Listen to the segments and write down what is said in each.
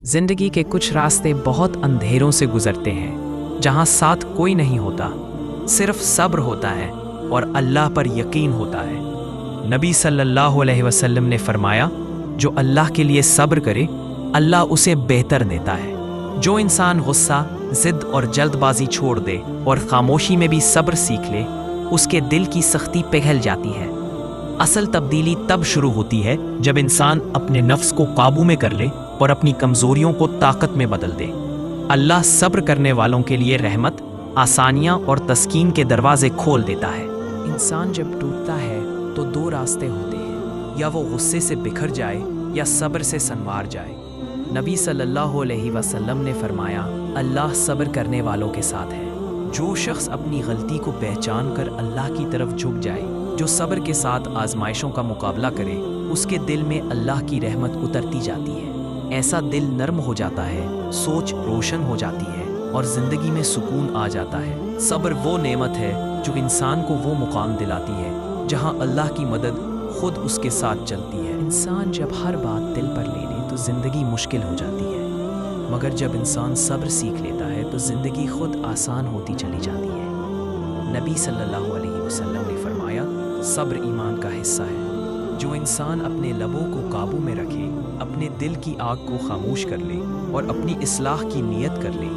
जिंदगी के कुछ रास्ते बहुत अंधेरों से गुजरते हैं, जहां साथ कोई नहीं होता, सिर्फ सब्र होता है और अल्लाह पर यकीन होता है। नबी सल्लल्लाहु अलैहि वसल्लम ने फरमाया, जो अल्लाह के लिए सब्र करे, अल्लाह उसे बेहतर देता है। जो इंसान गुस्सा, जिद और जल्दबाजी छोड़ दे और खामोशी में भी सब्र सीख ले, उसके दिल की सख्ती पिघल जाती है। असल तब्दीली तब शुरू होती है जब इंसान अपने नफ्स को काबू में कर ले और अपनी कमजोरियों को ताकत में बदल दे। अल्लाह सब्र करने वालों के लिए रहमत, आसानियां और तस्कीन के दरवाजे खोल देता है। इंसान जब टूटता है तो दो रास्ते होते हैं, या वो गुस्से से बिखर जाए या सब्र से संवार जाए। नबी सल्लल्लाहु अलैहि वसल्लम ने फरमाया, अल्लाह सब्र करने वालों के साथ है। जो शख्स अपनी गलती को पहचान कर अल्लाह की तरफ झुक जाए, जो सब्र के साथ आजमाइशों का मुकाबला करे, उसके दिल में अल्लाह की रहमत उतरती जाती है। ऐसा दिल नर्म हो जाता है, सोच रोशन हो जाती है और जिंदगी में सुकून आ जाता है। सब्र वो नेमत है जो इंसान को वो मुकाम दिलाती है जहां अल्लाह की मदद खुद उसके साथ चलती है। इंसान जब हर बात दिल पर ले ले तो जिंदगी मुश्किल हो जाती है, मगर जब इंसान सब्र सीख लेता है तो जिंदगी खुद आसान होती चली जाती है। नबी सल्लल्लाहु अलैहि वसल्लम ने फरमाया, सब्र ईमान का हिस्सा है। जो इंसान अपने लबों को काबू में रखे, अपने दिल की आग को खामोश कर ले और अपनी इस्लाह की नीयत कर ले,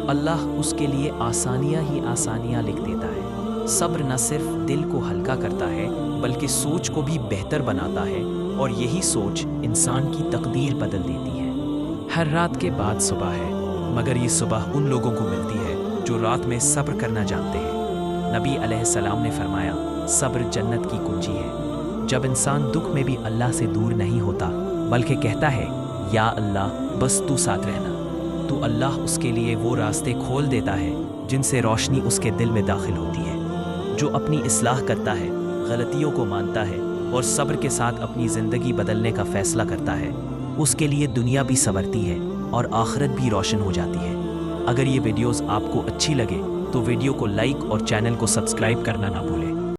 अल्लाह उसके लिए आसानियाँ ही आसानियाँ लिख देता है। सब्र न सिर्फ दिल को हल्का करता है, बल्कि सोच को भी बेहतर बनाता है और यही सोच इंसान की तकदीर बदल देती है। हर रात के बाद सुबह है, मगर ये सुबह उन लोगों को मिलती है जो रात में सब्र करना जानते हैं। नबी अलैहिस्सलाम ने फरमाया, सब्र जन्नत की कुंजी है। जब इंसान दुख में भी अल्लाह से दूर नहीं होता, बल्कि कहता है, या अल्लाह बस तू साथ रहना, तो अल्लाह उसके लिए वो रास्ते खोल देता है जिनसे रोशनी उसके दिल में दाखिल होती है। जो अपनी इस्लाह करता है, गलतियों को मानता है और सब्र के साथ अपनी ज़िंदगी बदलने का फैसला करता है, उसके लिए दुनिया भी संवरती है और आखिरत भी रोशन हो जाती है। अगर ये वीडियोस आपको अच्छी लगे तो वीडियो को लाइक और चैनल को सब्सक्राइब करना ना भूलें।